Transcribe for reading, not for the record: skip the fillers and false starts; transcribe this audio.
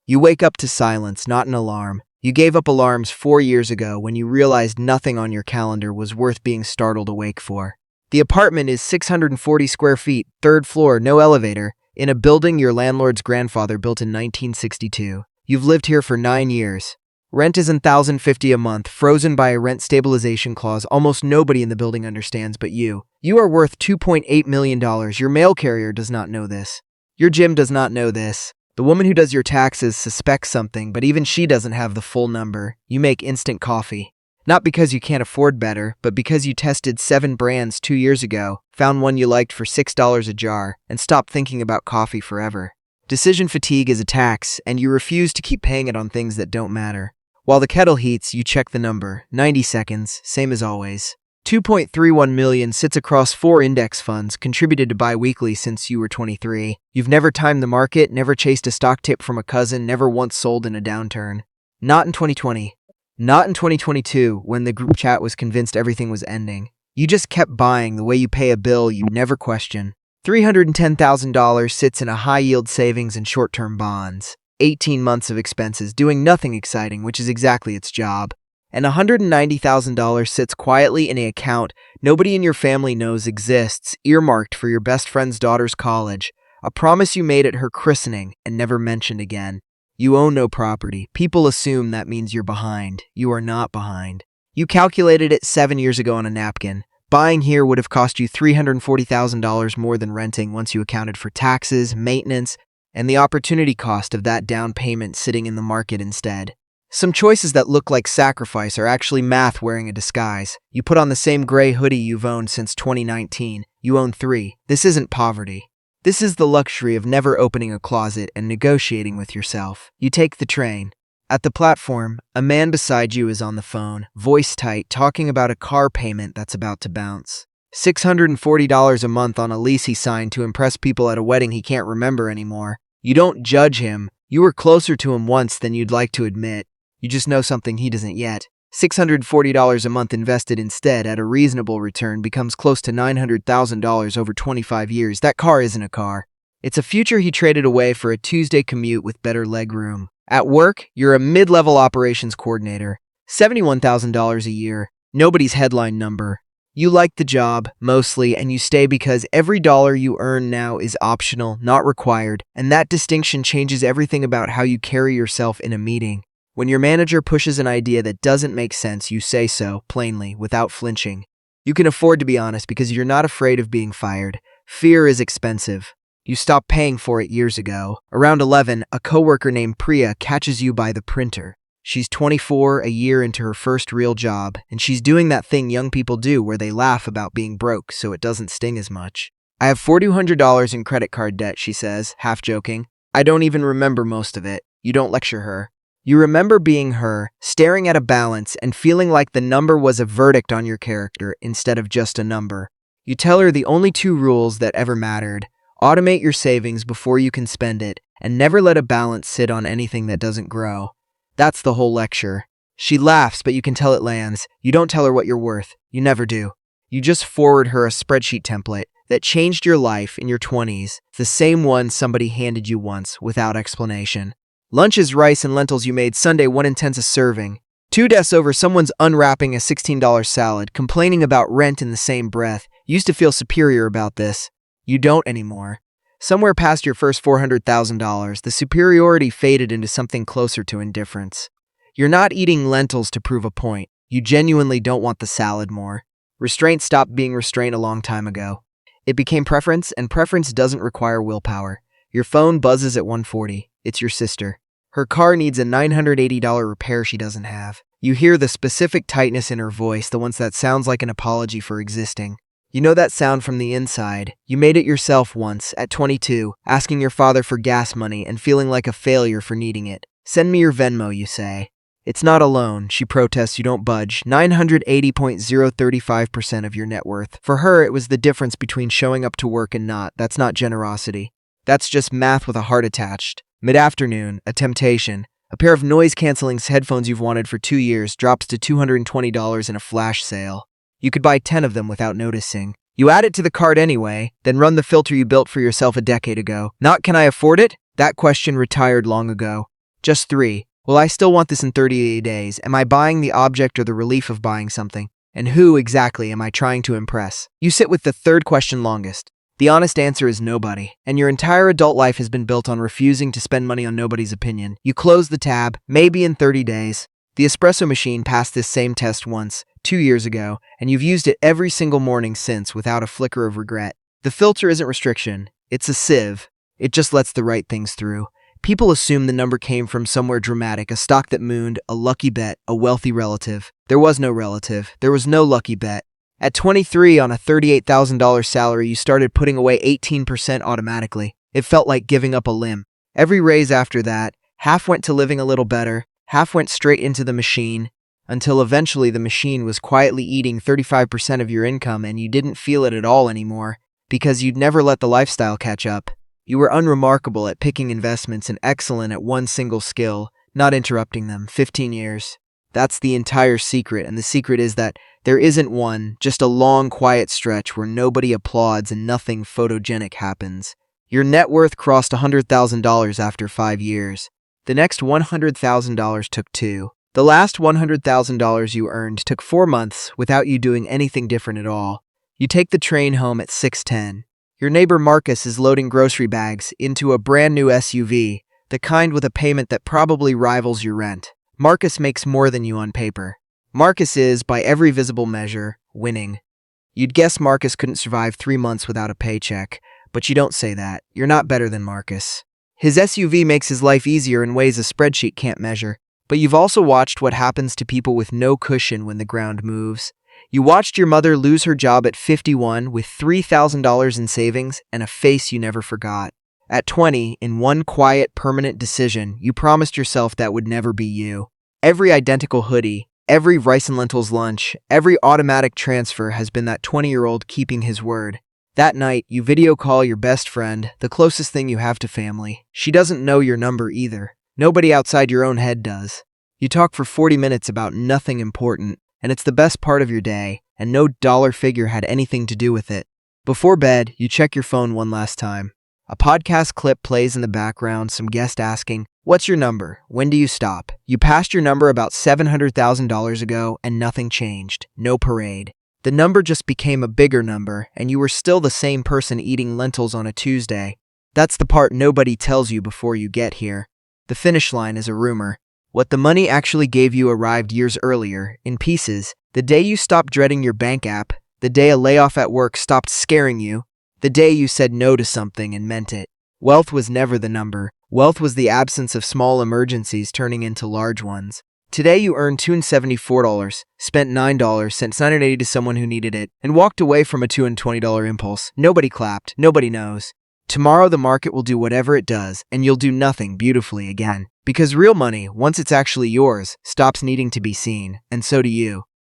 You wake up to silence, not an alarm. You gave up alarms 4 years ago when you realized nothing on your calendar was worth being startled awake for. The apartment is 640 square feet, 3rd floor, no elevator, in a building your landlord's grandfather built in 1962. You've lived here for 9 years. Rent is $1,050 a month, frozen by a rent stabilization clause almost nobody in the building understands but you. You are worth $2.8 million. Your mail carrier does not know this. Your gym does not know this. The woman who does your taxes suspects something, but even she doesn't have the full number. You make instant coffee. Not because you can't afford better, but because you tested 7 brands 2 years ago, found one you liked for $6 a jar, and stopped thinking about coffee forever. Decision fatigue is a tax, and you refuse to keep paying it on things that don't matter. While the kettle heats, you check the number. 90 seconds, same as always. 2.31 million sits across 4 index funds, contributed to bi-weekly since you were 23. You've never timed the market, never chased a stock tip from a cousin, never once sold in a downturn. Not in 2020. Not in 2022, when the group chat was convinced everything was ending. You just kept buying the way you pay a bill you never question. $310,000 sits in a high-yield savings and short-term bonds. 18 months of expenses, doing nothing exciting, which is exactly its job. And $190,000 sits quietly in an account nobody in your family knows exists, earmarked for your best friend's daughter's college, a promise you made at her christening and never mentioned again. You own no property. People assume that means you're behind. You are not behind. You calculated it 7 years ago on a napkin. Buying here would have cost you $340,000 more than renting once you accounted for taxes, maintenance, and the opportunity cost of that down payment sitting in the market instead. Some choices that look like sacrifice are actually math wearing a disguise. You put on the same gray hoodie you've owned since 2019. You own 3. This isn't poverty. This is the luxury of never opening a closet and negotiating with yourself. You take the train. At the platform, a man beside you is on the phone, voice tight, talking about a car payment that's about to bounce. $640 a month on a lease he signed to impress people at a wedding he can't remember anymore. You don't judge him. You were closer to him once than you'd like to admit. You just know something he doesn't yet. $640 a month invested instead at a reasonable return becomes close to $900,000 over 25 years. That car isn't a car. It's a future he traded away for a Tuesday commute with better legroom. At work, you're a mid-level operations coordinator. $71,000 a year. Nobody's headline number. You like the job, mostly, and you stay because every dollar you earn now is optional, not required, and that distinction changes everything about how you carry yourself in a meeting. When your manager pushes an idea that doesn't make sense, you say so, plainly, without flinching. You can afford to be honest because you're not afraid of being fired. Fear is expensive. You stopped paying for it years ago. Around 11, a coworker named Priya catches you by the printer. She's 24, a year into her first real job, and she's doing that thing young people do where they laugh about being broke so it doesn't sting as much. I have $4,200 in credit card debt, she says, half joking. I don't even remember most of it. You don't lecture her. You remember being her, staring at a balance and feeling like the number was a verdict on your character instead of just a number. You tell her the only 2 rules that ever mattered: automate your savings before you can spend it, and never let a balance sit on anything that doesn't grow. That's the whole lecture. She laughs, but you can tell it lands. You don't tell her what you're worth. You never do. You just forward her a spreadsheet template that changed your life in your 20s, the same one somebody handed you once without explanation. Lunch is rice and lentils you made Sunday 1/10 a serving. 2 deaths over someone's unwrapping a $16 salad, complaining about rent in the same breath. Used to feel superior about this. You don't anymore. Somewhere past your first $400,000, the superiority faded into something closer to indifference. You're not eating lentils to prove a point. You genuinely don't want the salad more. Restraint stopped being restraint a long time ago. It became preference, and preference doesn't require willpower. Your phone buzzes at 1:40. It's your sister. Her car needs a $980 repair she doesn't have. You hear the specific tightness in her voice, the ones that sounds like an apology for existing. You know that sound from the inside. You made it yourself once, at 22, asking your father for gas money and feeling like a failure for needing it. Send me your Venmo, you say. It's not a loan, she protests. You don't budge. 980.035% of your net worth. For her, it was the difference between showing up to work and not. That's not generosity. That's just math with a heart attached. Mid-afternoon, a temptation. A pair of noise-canceling headphones you've wanted for 2 years drops to $220 in a flash sale. You could buy 10 of them without noticing. You add it to the cart anyway, then run the filter you built for yourself a decade ago. Not can I afford it? That question retired long ago. Just 3. Well, I still want this in 30 days. Am I buying the object or the relief of buying something? And who exactly am I trying to impress? You sit with the third question longest. The honest answer is nobody, and your entire adult life has been built on refusing to spend money on nobody's opinion. You close the tab, maybe in 30 days. The espresso machine passed this same test once, 2 years ago, and you've used it every single morning since without a flicker of regret. The filter isn't restriction, it's a sieve. It just lets the right things through. People assume the number came from somewhere dramatic, a stock that mooned, a lucky bet, a wealthy relative. There was no relative. There was no lucky bet. At 23, on a $38,000 salary, you started putting away 18% automatically. It felt like giving up a limb. Every raise after that, half went to living a little better, half went straight into the machine, until eventually the machine was quietly eating 35% of your income and you didn't feel it at all anymore, because you'd never let the lifestyle catch up. You were unremarkable at picking investments and excellent at one single skill, not interrupting them. 15 years. That's the entire secret, and the secret is that there isn't one, just a long, quiet stretch where nobody applauds and nothing photogenic happens. Your net worth crossed $100,000 after 5 years. The next $100,000 took 2. The last $100,000 you earned took 4 months without you doing anything different at all. You take the train home at 6:10. Your neighbor Marcus is loading grocery bags into a brand new SUV, the kind with a payment that probably rivals your rent. Marcus makes more than you on paper. Marcus is, by every visible measure, winning. You'd guess Marcus couldn't survive 3 months without a paycheck, but you don't say that. You're not better than Marcus. His SUV makes his life easier in ways a spreadsheet can't measure. But you've also watched what happens to people with no cushion when the ground moves. You watched your mother lose her job at 51 with $3,000 in savings and a face you never forgot. At 20, in one quiet, permanent decision, you promised yourself that would never be you. Every identical hoodie, every rice and lentils lunch, every automatic transfer has been that 20-year-old keeping his word. That night, you video call your best friend, the closest thing you have to family. She doesn't know your number either. Nobody outside your own head does. You talk for 40 minutes about nothing important, and it's the best part of your day, and no dollar figure had anything to do with it. Before bed, you check your phone one last time. A podcast clip plays in the background, some guest asking, "What's your number? When do you stop?" You passed your number about $700,000 ago, and nothing changed. No parade. The number just became a bigger number, and you were still the same person eating lentils on a Tuesday. That's the part nobody tells you before you get here. The finish line is a rumor. What the money actually gave you arrived years earlier, in pieces, the day you stopped dreading your bank app, the day a layoff at work stopped scaring you, the day you said no to something and meant it. Wealth was never the number. Wealth was the absence of small emergencies turning into large ones. Today you earned $274, spent $9, sent $980 to someone who needed it, and walked away from a $220 impulse. Nobody clapped. Nobody knows. Tomorrow the market will do whatever it does, and you'll do nothing beautifully again. Because real money, once it's actually yours, stops needing to be seen, and so do you.